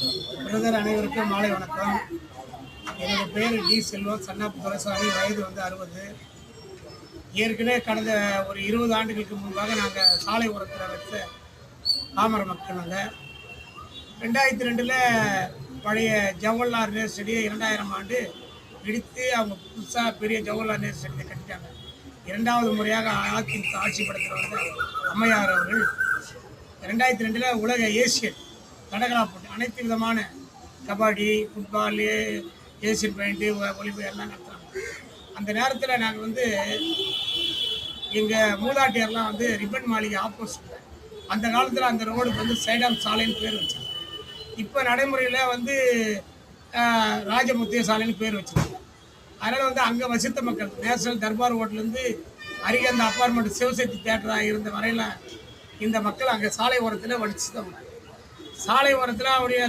Brother அனைவருக்கும் மாலை வணக்கம். என்னோட பேர் டி செல்வம், சன்னாப்பு துரைசாமி. வயது 60. ஏற்கனவே கடந்த ஒரு 20 ஆண்டுகளுக்கு முன்பாக நாங்கள் சாலை ஓரத்தில் வச்ச பாமர மக்கள். நாங்கள் 2002 பழைய ஜவஹர்லால் நேரு ஸ்டேடியை 2000 ஆண்டு இடித்து அவங்க புதுசாக பெரிய ஜவஹர்லால் நேரு ஸ்டேடியை கட்டிட்டாங்க. 2வது முறையாக அதிமுக ஆட்சி படத்தில் வந்த அம்மையார் அவர்கள் 2002 உலக ஏசியன் தடகளா போட்டி, அனைத்து விதமான kabaddi, football, Asian paint, Olympic எல்லாம் நடத்துகிறாங்க. அந்த நேரத்தில் நாங்கள் எங்கள் மூதாட்டியர்லாம் ரிப்பன் மாளிகை ஆப்போசிட்டில் அந்த காலத்தில் அந்த ரோடுக்கு சைடாம் சாலைன்னு பேர் வச்சாங்க. இப்போ நடைமுறையில் ராஜமுத்திய சாலைன்னு பேர் வச்சுருக்காங்க. அதனால் அங்கே வசித்த மக்கள் நேஷனல் தர்பார் ஹோட்டலேருந்து அருகே அந்த அப்பார்ட்மெண்ட் சிவசக்தி தேட்டராக இருந்த வரையில் இந்த மக்கள் அங்கே சாலை ஓரத்தில் வடிச்சு தான் சாலை ஓரத்தில் அவருடைய